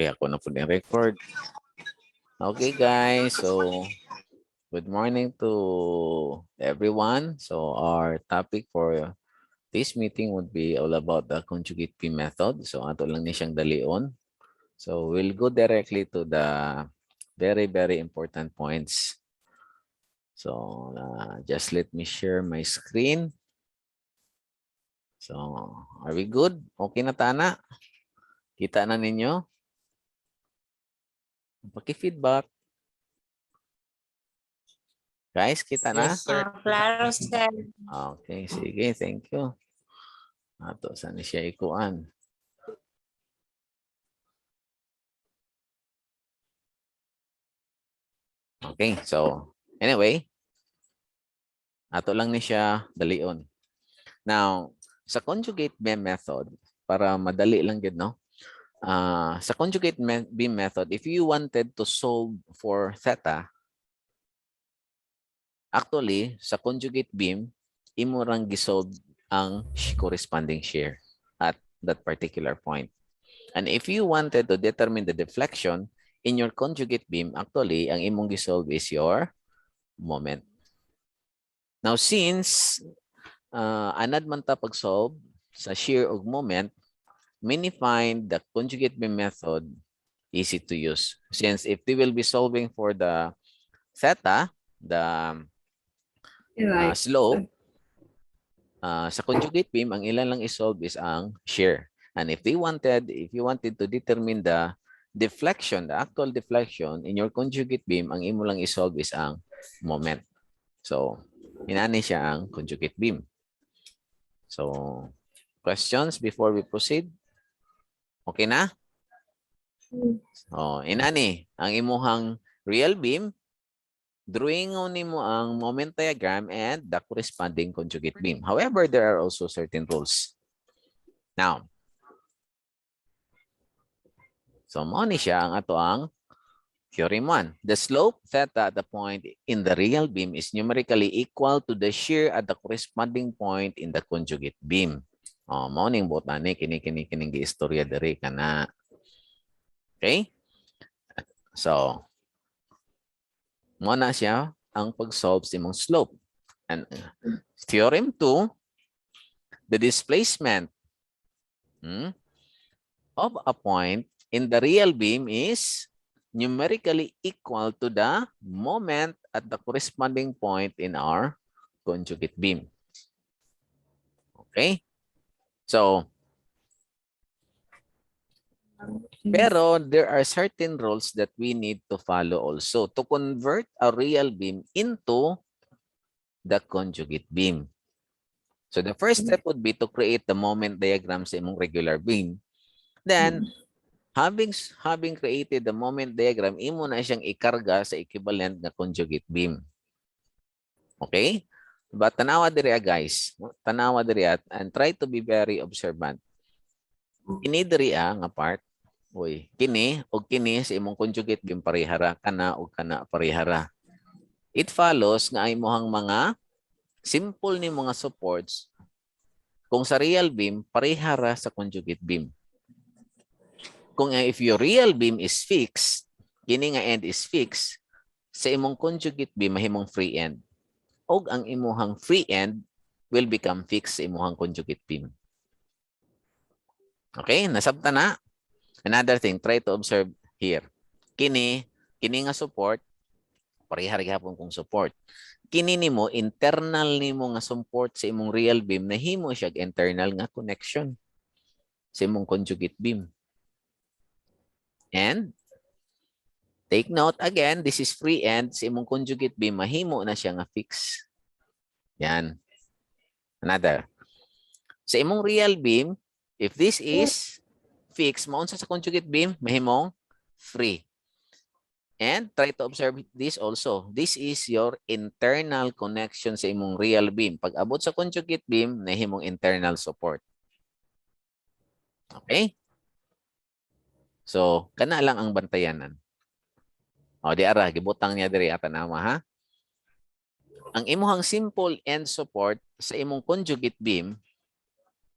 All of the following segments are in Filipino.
Okay, ako na po yung record. Okay guys, so good morning to everyone. So our topic for this meeting would be all about the conjugate P method. So ato lang ni siyang dalion. So we'll go directly to the very important points. So just let me share my screen. So are we good? Okay na tana? Kita na ninyo? Paki-feedback. Guys, kita na? Yes, sir. Claro, sir. Okay, sige. Thank you. Ato, saan siya ikuan? Okay, so anyway, ato lang ni siya dalion. Now, sa conjugate beam method, para madali lang yun, no? Sa conjugate beam method, if you wanted to solve for theta, actually, sa conjugate beam, imo rang gisolve ang corresponding shear at that particular point. And if you wanted to determine the deflection in your conjugate beam, actually, ang imong gisolve is your moment. Now, since anad man ta pag-solve sa shear ug moment, many find the conjugate beam method easy to use. Since if they will be solving for the theta, the slope, sa conjugate beam, ang ilan lang isolve is ang shear. And if you wanted to determine the deflection, the actual deflection in your conjugate beam, ang imo lang isolve is ang moment. So, inani siya ang conjugate beam. So, questions before we proceed? Okay na? Oh, inani, ang imuhang real beam, drawing nimo ang moment diagram and the corresponding conjugate beam. However, there are also certain rules. Now, so mo ni siya ang ato ang theorem 1. The slope theta at the point in the real beam is numerically equal to the shear at the corresponding point in the conjugate beam. Oh, mo ning botani kini giistorya diri kana. Okay? So, mo na siya ang pag-solve sa imong slope. And theorem 2, the displacement of a point in the real beam is numerically equal to the moment at the corresponding point in our conjugate beam. Okay? So, pero there are certain rules that we need to follow also to convert a real beam into the conjugate beam. So the first step would be to create the moment diagram sa imong regular beam. Then, having created the moment diagram, imo na siyang ikarga sa equivalent na conjugate beam. Okay? But tanawa diri guys. Tanawa diri and try to be very observant. Kini diri nga part. Uy, kini o kini sa imong conjugate beam parihara kana o kana parihara. It follows nga imong mga simple ni mga supports kung sa real beam parihara sa conjugate beam. Kung if your real beam is fixed, kini nga end is fixed, sa imong conjugate beam mahimong free end. Og ang imuhang free end will become fixed sa imuhang conjugate beam. Okay, nasabta na. Another thing, try to observe here. Kini nga support, parihara gihapon kung support. Kini nimo internal nimo nga support sa imong real beam, nahimo siya internal nga connection sa imong conjugate beam. And take note again, this is free end sa imong conjugate beam, mahimo na siya nga fix. Yan. Another. Sa imong real beam, if this is fixed, maunsa sa conjugate beam, mahimong free. And try to observe this also. This is your internal connection sa imong real beam. Pag abot sa conjugate beam, nahimong internal support. Okay? So, kana lang ang bantayanan. O, di ara, gibutang niya diri atanawa ha. Ang imuhang simple end support sa imong conjugate beam,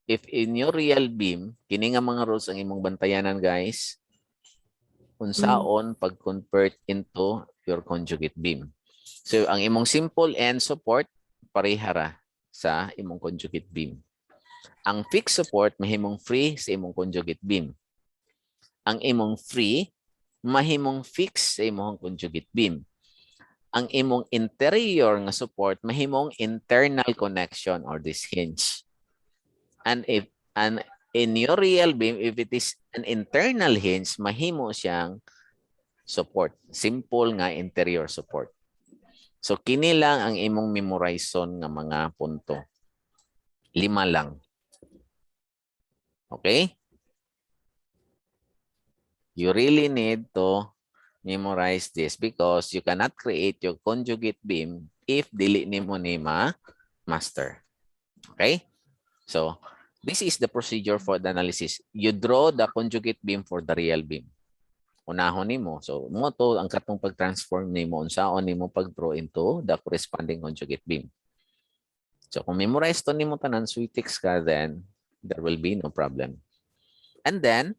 if in your real beam, kini nga mga rules ang imong bantayanan guys, unsaon pag-convert into your conjugate beam. So ang imong simple end support parehara sa imong conjugate beam. Ang fixed support mahimong free sa imong conjugate beam. Ang imong free mahimong fix sa imong conjugate beam. Ang imong interior nga support mahimong internal connection or this hinge. And in your real beam, if it is an internal hinge, mahimo siyang support. Simple nga interior support. So kini lang ang imong memorization nga mga punto. 5 lang. Okay? You really need to memorize this because you cannot create your conjugate beam if dili nimo ni master. Okay? So, this is the procedure for the analysis. You draw the conjugate beam for the real beam. Unahon nimo. So, mo to ang katong pag-transform nimo unsaon nimo pag-draw into the corresponding conjugate beam. So, kung memorize to nimo tanan suitix ka, then there will be no problem. And then,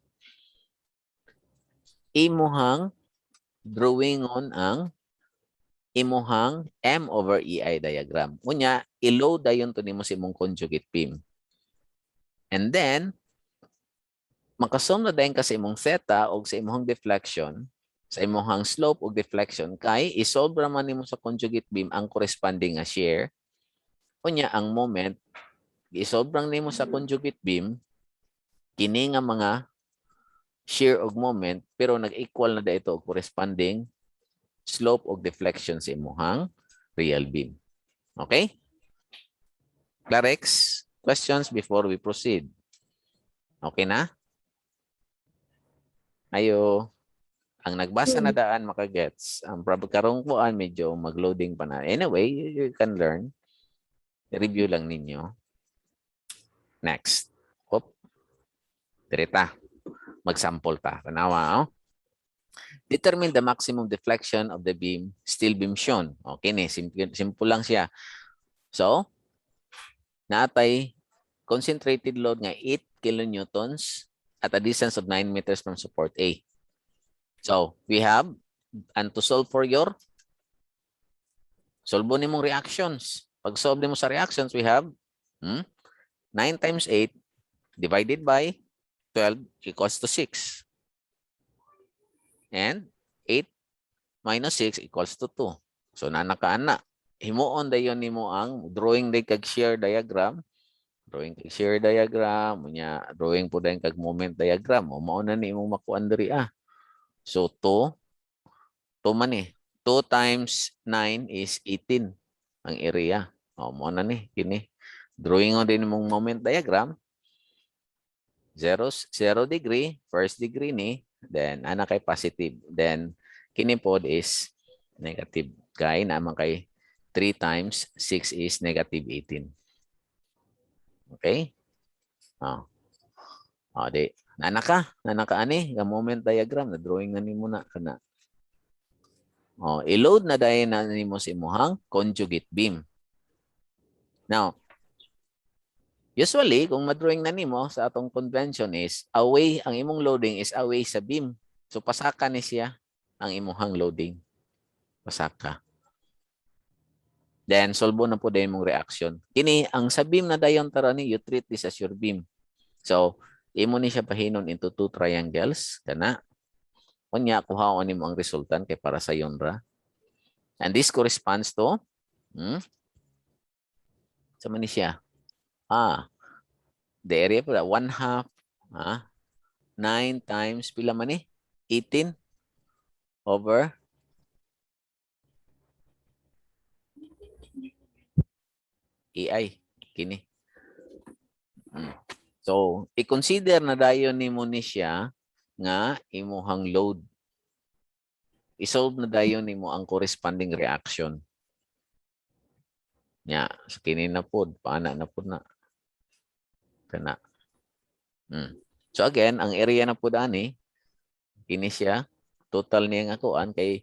imuhang drawing on ang imuhang M over EI diagram. Unya, i-load dayon to nimo sa imong conjugate beam. And then, makasum na dayon ka sa imong theta o sa imong deflection, sa imong slope o deflection, kay isolve raman nimo sa conjugate beam ang corresponding nga shear. Unya, ang moment, isolve lang nimo sa conjugate beam, kini nga mga shear og moment, pero nag-equal na dito og corresponding slope o deflection sa imong real beam. Okay? Clarex, questions before we proceed? Okay na? Ayo. Ang nagbasa na daan makagets. Ang karong kuan medyo mag-loading pa na. Anyway, you can learn. Review lang ninyo. Next. Hop. Direta. Mag-sample ta. Tanawa, oh. Determine the maximum deflection of the beam, steel beam shown. Okay ni, simple lang siya. So, naatay concentrated load nga 8 kilonewtons at a distance of 9 meters from support A. So, we have, and to solve for your, solve mo nimong reactions. Pag solve mo sa reactions, we have 9 times 8 divided by 12 equals to 6. And 8 minus 6 equals to 2. So, nanakaana. Himuon dayon nimo ang drawing day kag shear diagram. Drawing kag shear diagram. Drawing po dayon kag moment diagram. O mao na ni imong makuan diri ah. So, 2 man eh. 2 times 9 is 18 ang area. O mao na ni. Kini. Drawing on din imong moment diagram. 0 degree. First degree ni. Then, ana kay positive. Then, kini pod is negative. Kay naman kay 3 times 6 is negative 18. Okay? Di. Nanaka ani, the moment diagram, na drawing na nimo na kana. I-load na dayon na nimo sa imuhang conjugate beam. Now, usually, kung ma-drawing na nimo sa atong convention is away, ang imong loading is away sa beam. So, pasaka ni siya ang imuhang loading. Pasaka. Then, solve na po din mong reaction. Kini, ang sa beam na dayon tarani, you treat this as your beam. So, imo ni siya pahinon into 2 triangles. Kana. Kunya, kuhaon nimo ang resultant kay para sa yonra. And this corresponds to, sa man ni siya? The area po, 1/2, 9 times, pila man eh? 18 over EI. Kini. So, i-consider na dayon nimo ni siya nga imuhang load. I-solve na dayon nimo ang corresponding reaction. Nya, so kini na pod, paana na pod na. Kana. So again, ang area na pod ani kini siya total niya nga kuan kay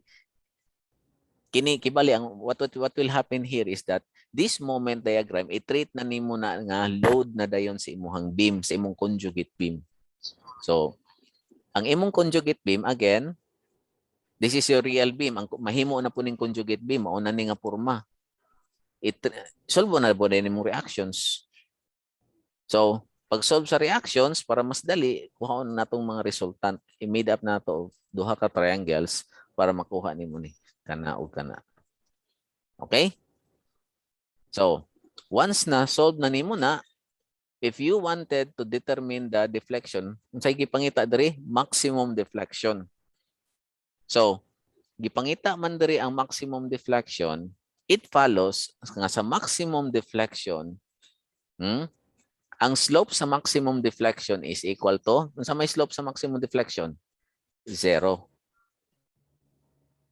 kini kibali ang what will happen here is that this moment diagram i-treat na nimo na nga load na dayon sa imuhang beam, sa imong conjugate beam. So, ang imong conjugate beam again This is your real beam. Ang mahimo na po ning conjugate beam, mao na ni nga porma. Solve na po din imong reactions. So, pag-solve sa reactions, para mas dali, kuhaon na itong mga resultant. I-made up na ito duha ka triangles para makuha ni mo ni kana o kana. Okay? So, once na solve na nimo na, if you wanted to determine the deflection, unsay gipangita diri? Maximum deflection. So, gipangita man diri ang maximum deflection, it follows nga sa maximum deflection, ang slope sa maximum deflection is equal to, unsa may slope sa maximum deflection? 0.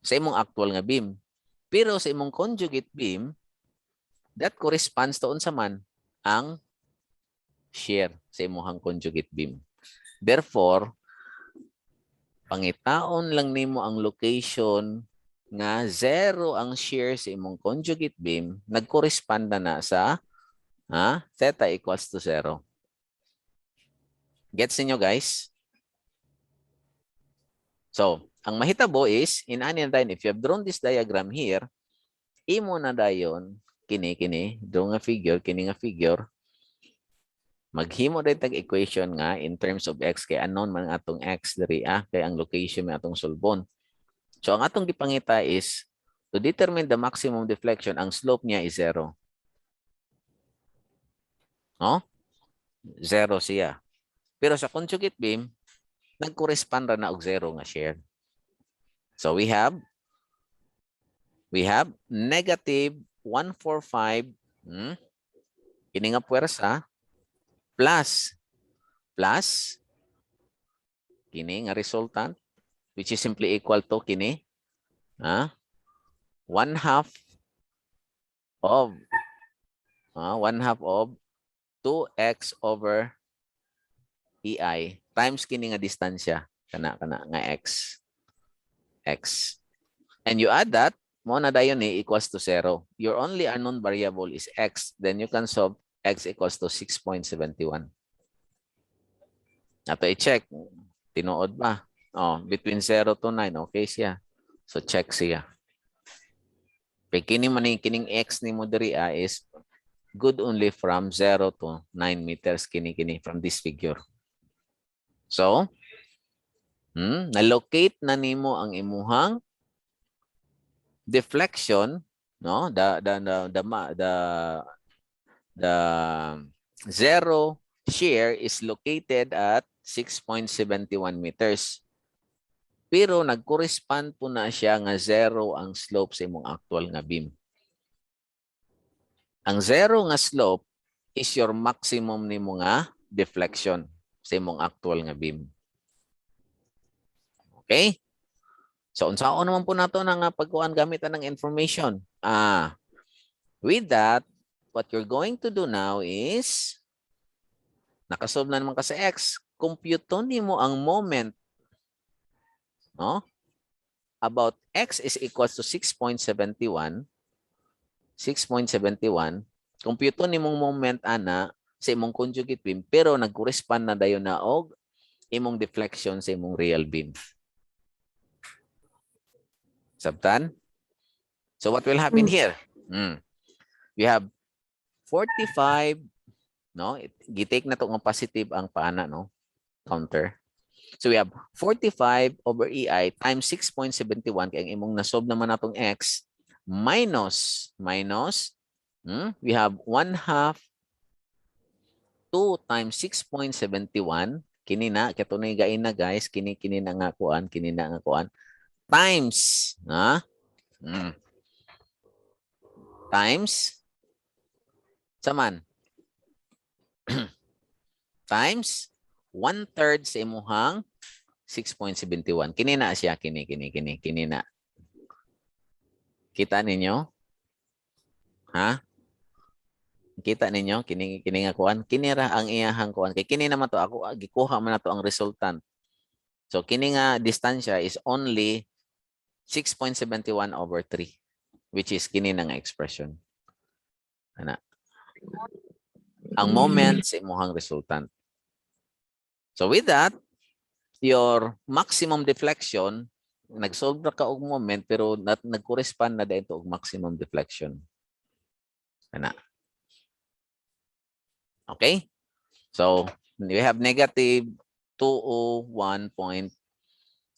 Sa imong actual nga beam. Pero sa imong conjugate beam, that corresponds to unsa man ang shear sa imong conjugate beam. Therefore, pangitaon lang nimo ang location nga 0 ang shear sa imong conjugate beam, nag-correspond na sa theta equals to 0. Gets niyo guys? So, ang mahitabo is, in any time, if you have drawn this diagram here, imo na dayon, kini, draw nga figure, kini nga figure, maghimo rin tag equation nga in terms of x, kay unknown man atong x diri, kay ang location man atong solbon. So, ang atong gipangita is, to determine the maximum deflection, ang slope niya is 0. No? 0 siya. Pero sa conjugate beam, nag-correspond na og 0 nga shear. So we have negative 145 kini nga puwersa plus kini nga resultant, which is simply equal to kini 1/2 of 2x over EI times kini nga distansya kana nga x. And you add that, mo na dayon equals to 0. Your only unknown variable is x. Then you can solve x equals to 6.71. Ato i-check. Tinuod ba? Between 0 to 9. Okay siya. So check siya. Pag kining x ni mo diri is good only from 0 to 9 meters kini from this figure. So, na-locate na nimo ang imuhang deflection, no? The zero shear is located at 6.71 meters. Pero nag-correspond po na siya nga 0 ang slope sa imong actual nga beam. Ang 0 nga slope is your maximum nimo nga deflection sa imong actual nga beam. Okay? So, unsaon naman po nato nga pagkuhan gamit ng information. With that, what you're going to do now is, nakasolve na naman ka sa x, compute nimo ang moment, no? About x is equals to 6.71. Compute nimong moment ana sa imong conjugate beam, pero nag-correspond na dayon na og imong deflection sa imong real beam. Sabtan? So what will happen here? We have 45, no? Gitake na to ng positive ang paana, no? Counter. So we have 45 over EI times 6.71 kaya ang imong nasolve naman natong x minus we have 1/2 2 times 6.71 kini na katunay gain na guys, kini na nga kuan, times times saman times 1/3 sa imuhang 6.71. Kini na siya, kini na. Kita ninyo? Kita ninyo? Kini nga kuan. Kini ra ang iyahang kuan. Kay kini naman to, ako gikuha man na to ang resultant. So kini nga distansya is only 6.71 over 3, which is kini na nga expression. Ana. Ang moment sa imuhang resultant. So with that, your maximum deflection nag-solve na ka og moment pero nag-correspond na dito og maximum deflection. Kana. Okay? So, we have negative 201.2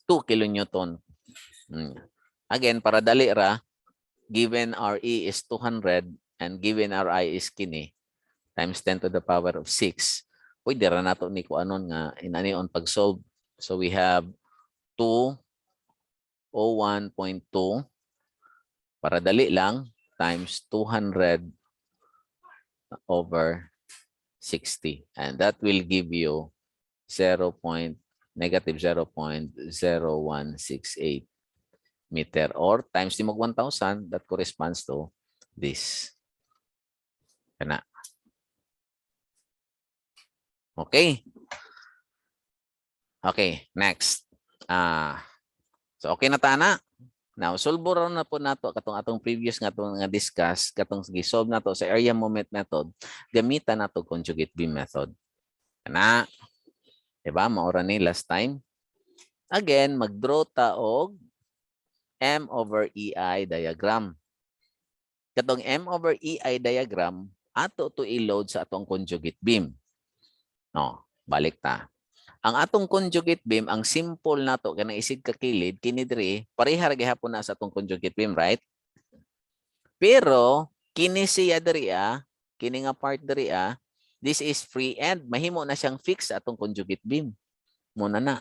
kilonewton. Again, para dali ra, given our E is 200 and given our I is kini times 10 to the power of 6, pwede ra nato ni ko anon nga inanion pag-solve. So we have 201.2 para dali lang times 200 over 60. And that will give you negative 0.0168 meter, or times di mag 1,000, that corresponds to this. Kana. Okay. Okay, next. So okay na tana. Now, solve na po nato katong atong previous nga itong nga discuss, katong gi-solve nato sa area moment method, gamitan nato conjugate beam method. Kana. Diba? Maura ni last time. Again, mag-draw ta og M over EI diagram. Katong M over EI diagram, ato to i-load sa atong conjugate beam. No, balik ta. Ang atong conjugate beam, ang simple nato kanang isig ka kilid, kini diri pareha ra gihapon na sa atong conjugate beam, right? Pero kini siya diri kini nga part diri this is free end, mahimo na siyang fix sa atong conjugate beam. Muna na.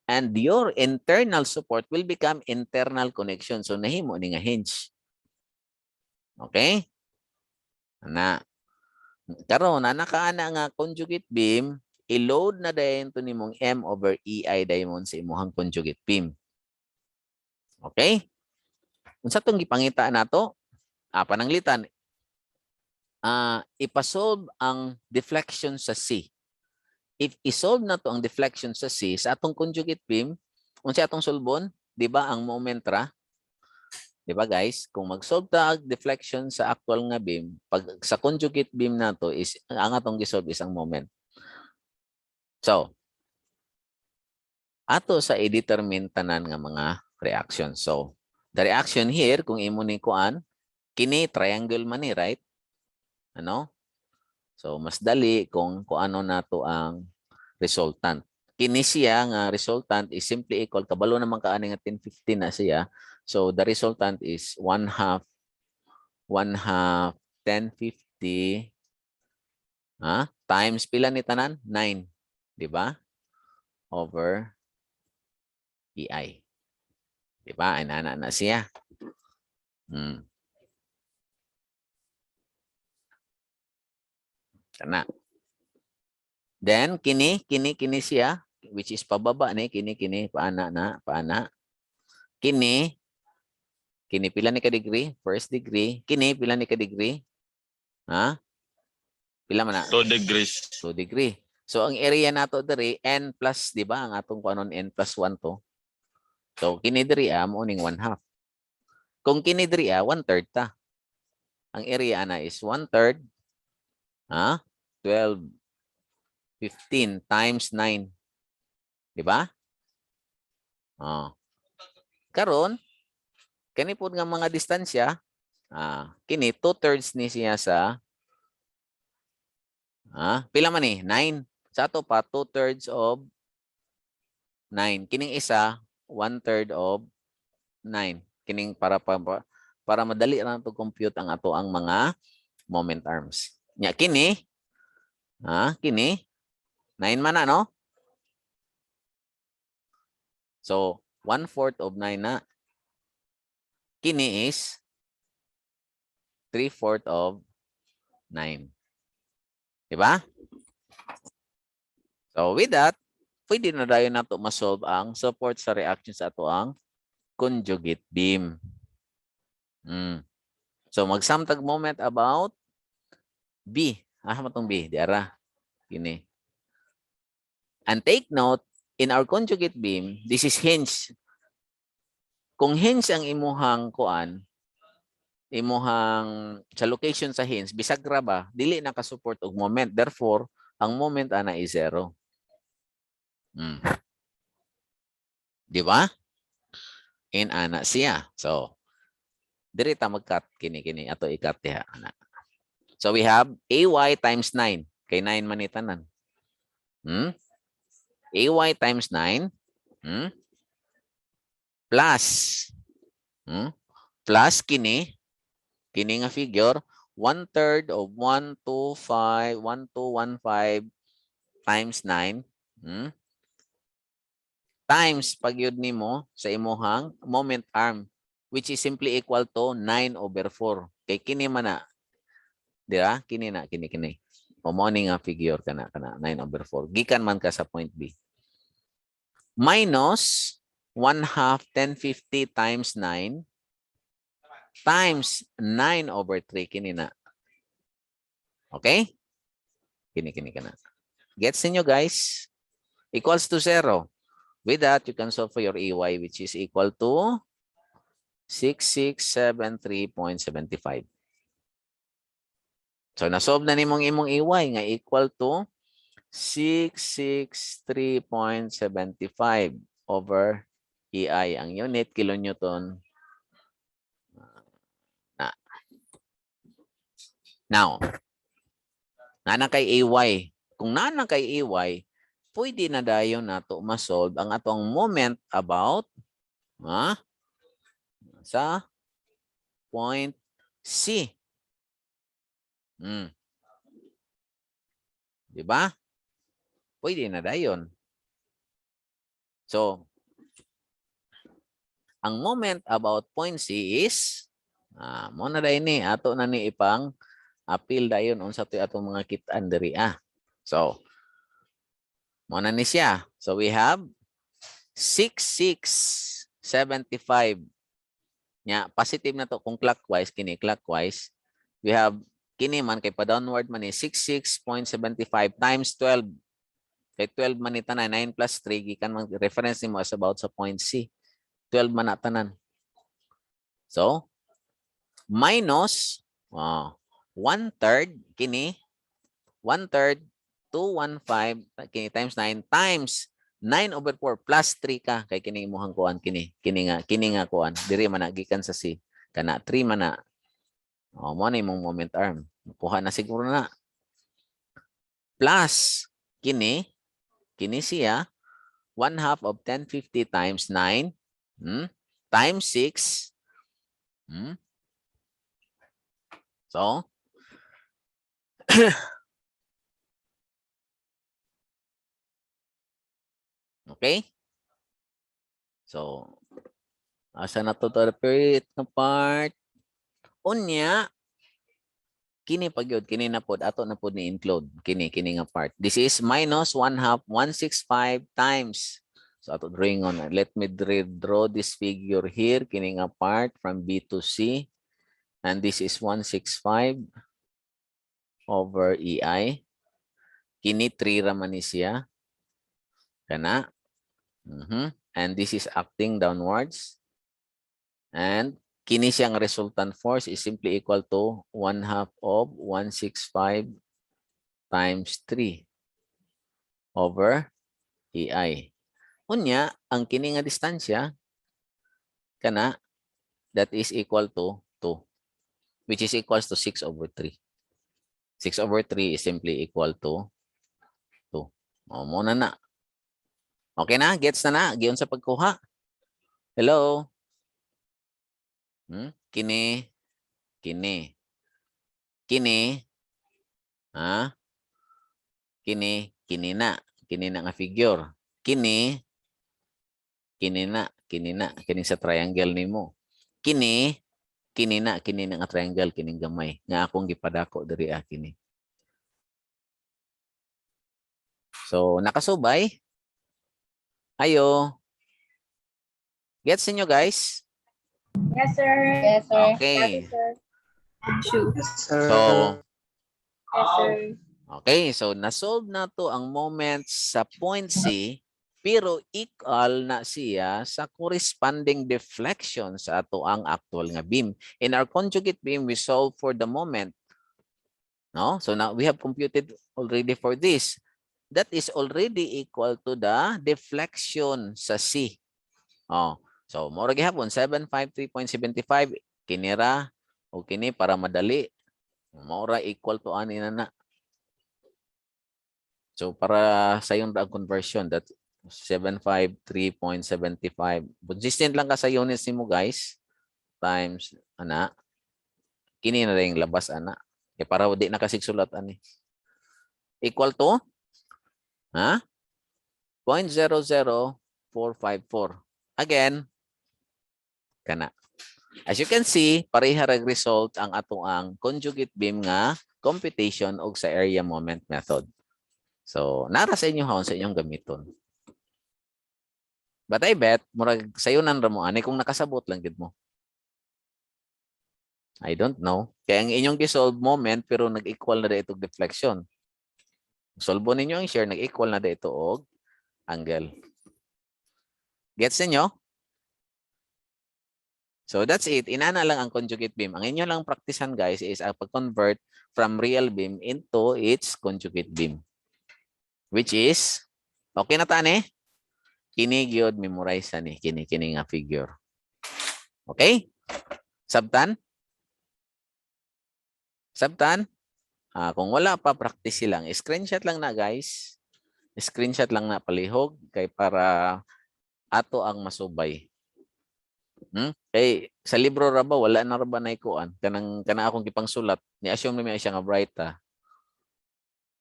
And your internal support will become internal connection. So nahimo ni nga hinge. Okay? Na. Karon na nakaana nga conjugate beam, i-load na dayon to nimong M over EI dayon sa imuhang conjugate beam. Okay? Unsa tong gipangita nato? Pananglitan. Ipasolve ang deflection sa C. If isolve na to ang deflection sa C sa atong conjugate beam, unsa atong solbon? Di ba ang moment ra? Di ba guys? Kung mag-solve ta ang deflection sa actual nga beam, pag sa conjugate beam nato is ang atong gisolve is ang moment. So, ato sa i-determine tanan nga mga reactions. So, the reaction here kung imo ni kuan, kini triangle man ni, right? Ano? So, mas dali kung ano nato ang resultant. Kini siya nga resultant is simply equal, kabalo naman kaani nga 1050 na siya. So, the resultant is 1/2 1050 times pila ni tanan? 9. Di ba? Over EI. Di ba? Ay na siya. Kana. Then kini siya, which is pababa ni, kini paana. Kini pila ni ka degree? First degree. Kini pila ni ka degree? Pila man na? 2 degrees. 2 degree. So ang area nato diri n plus, di ba? Ang atong kuanon n plus 1 to. So kini diri mo ning 1/2. Kung kini diri 1/3 ta. Ang area na is 1/3 12 15 times 9. Di ba? Karon, kani po nga mga distansya, kini 2/3 ni siya sa pila man ni? 9. Sa ato pa 2/3 of 9. Kining isa 1/3 of 9. Kining para madali ra to compute ang ato ang mga moment arms. Nya kini kini 9 man na, no? So 1/4 of 9 na. Kini is 3/4 of 9. Diba? So with that, pwede na dayon nato ma-solve ang support sa reaction sa ato ang conjugate beam. So magsamtag moment about B. Matong B, diara. Kini. And take note, in our conjugate beam, this is hinge. Kung hinge ang imuhang kuan, imuhang sa location sa hinge, bisag ra ba, dili naka-support og moment. Therefore, ang moment ana is 0. Di ba? In ana siya. So, diri ta mag-cut kini ato i-cut diha ana. So we have AY times 9. Kay 9 man ni tanan. AY times 9 plus plus kini nga figure 1/3 of 1215 times 9 times pagyud nimo sa imuhang moment arm, which is simply equal to 9/4. Kay kini man na, di ba? Kini na, kini. O mo ni nga figure kana 9/4. Gikan man ka sa point B. Minus 1/2 1050 times 9 times 9/3 kini na. Okay? Kini kana. Gets niyo guys? Equals to 0. With that, you can solve for your EY, which is equal to 6673.75. So, nasolve na nimong imong EY nga equal to 663.75 over EI. Ang unit, kilonewton. Now, nana kay AY. Kung nana kay AY, pwede na dayon nato ma-solve ang atong moment about sa point C. Di ba? Pwede na dayon. So, ang moment about point C is mo na dayon ni ato na ni ipang appeal dayon unsa to atong mga kit-an diri So, mo na ni siya. So we have 6675. Nya positive na to kung clockwise kini clockwise. We have kini man kay pa downward man ni 66.75 times 12. Kay 12 man ni tanan 9 plus 3 gikan man reference nimo as about sa point C. 12 man na tanan. So minus 1/3 kini 1/3 215 kini times 9 times 9/4 plus 3 ka kay kini imong kuan kini nga kuan diri man gikan sa C kana 3 man na mo na imong moment arm kuha na siguro na plus kini siya 1/2 of 1050 times 9 times 6 so okay. So, asa na to repeat na part? Unya, kini pagyod, kini na pod, ato na pod ni include. Kini nga part. This is minus 1/2, 165 times. So, ato drawing on. Let me draw this figure here. Kini nga part from B to C. And this is 165 over EI. Kini 3 raman ni siya. Kana. And this is acting downwards. And kini siyang resultant force is simply equal to 1/2 of 165 times 3 over EI. Unya, ang kini nga distansya, kana, that is equal to 2, which is equals to 6/3. 6/3 is simply equal to 2. Muna na. Okay na? Gets na? Giyon sa pagkuha. Hello? Kini. Kini na. Kini na nga figure. Kini na. Kini sa triangle nimo. Kini na nga triangle kining gamay nga akong gipadako diri kini. So, nakasubay? Ayo. Gets niyo guys? Yes, sir. Yes, sir. Okay. Yes, sir. Yes, sir. So, Yes, sir. okay, so nasolve na to ang moment sa point C, pero equal na siya sa corresponding deflection sa ato ang actual nga beam. In our conjugate beam, we solve for the moment. No? So now we have computed already for this. That is already equal to the deflection sa C. Oh, so mo ra gihapon 753.75 kinira o kini para madali. Mo ra equal to ani na. So para sa yung conversion that 753.75. Consistent lang ka sa units nimo guys times ana. Kini na ring labas ana. Kaya para di nakasigsulat ani. Equal to ha? 0.00454. Again, kana. As you can see, pareha rag result ang ato ang conjugate beam nga computation og sa area moment method. So, nara sa inyo haon sa inyong gamiton. But I bet, murag sayunan ra mo ani kung nakasabot lang gid mo. I don't know. Kaya ang inyong gisolve moment pero nag-equal na dito deflection. Solve ninyo ang share, nag-equal na dito og angle. Gets niyo? So that's it. Inana lang ang conjugate beam. Ang inyo lang praktisan guys is ang pag-convert from real beam into its conjugate beam. Which is, okay na tani? Kini gyud memorize ni kini nga figure. Okay? Sabtan? Sabtan? Kung wala pa, practice lang. Screenshot lang na guys. Screenshot lang na palihog kay para ato ang masubay. Kay sa libro ra ba wala na ra ba naikuan kanang akong gipang sulat ni assume mi siya nga bright ta.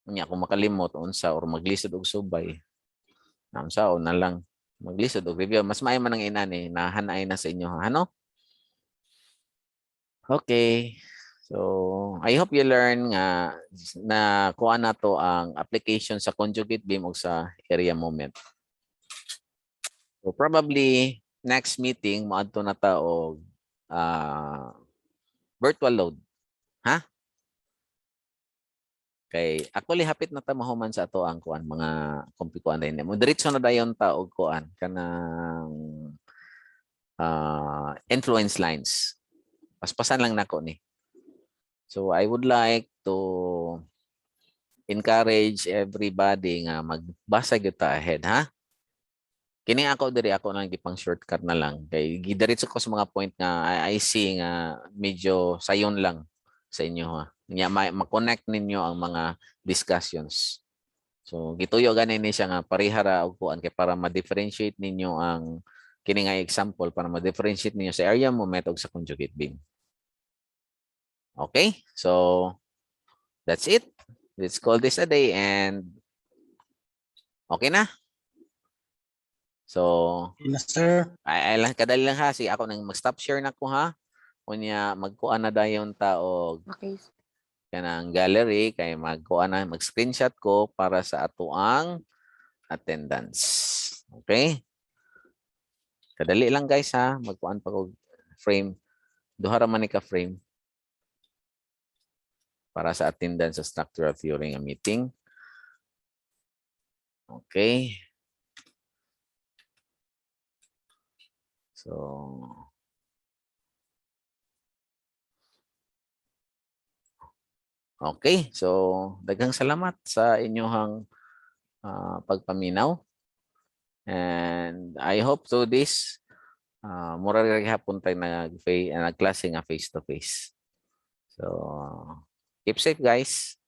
Unya kung makalimot unsa or maglisod og subay. Unsa na lang maglisod og review mas maayo man ang inani nahanay na sa inyo ano? Okay. So, I hope you learn nga na kuha na to ang application sa conjugate beam o sa area moment. So, probably next meeting, maadto na ta og virtual load. Ha? Kay actually hapit na ta mahuman sa ato ang kuan mga kuan din mo. Diretso na dayon ta og kuan kanang influence lines. Paspasan lang nako ni. So I would like to encourage everybody nga magbasa gyud ta ahead, ha? Kini ako diri ako nang gipang shortcut na lang kay gidiretso ko sa mga point nga I see nga medyo sayon lang sa inyo ha. Nya ma-connect ninyo ang mga discussions. So gituyo ganin ni siya nga parihara og kuan kay para ma-differentiate ninyo ang kini nga example para ma-differentiate ninyo sa area moment og sa conjugate beam. Okay, so that's it. Let's call this a day and okay na. So, Yes, sir. ay lang kadali lang ha. Si ako nang mag-stop share na ko ha. Unya magkuan na dayon ta og Okay. kanang gallery kay magkuan na mag-screenshot ko para sa atuang attendance. Okay? Kadali lang guys ha. Magkuan pa og frame. Duha ra man ni ka frame. Para sa attendance sa structural theory nga meeting. Okay. So, okay. So, daghang salamat sa inyong pagpaminaw. And I hope to this mura rin hapon tayo nag-klase nga face-to-face. So, keep safe guys.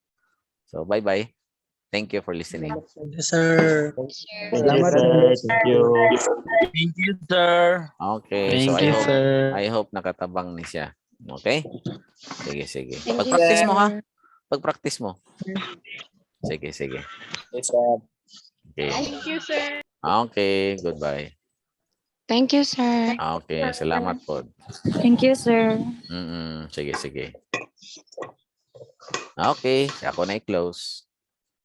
So, bye-bye. Thank you for listening. Yes, sir. Salamat, sir. Thank you. Thank you, sir. Okay. So, Thank you, sir. I hope nakatabang ni siya. Okay? Sige, sige. Thank you, Pag-practice mo ha. sir. Pag-practice mo. Sige, sige. Yes, sir. Okay. Thank you, sir. Okay. Goodbye. Thank you, sir. Okay. Salamat po. Thank you, sir. Sige, sige. Okay. Ako na i-close.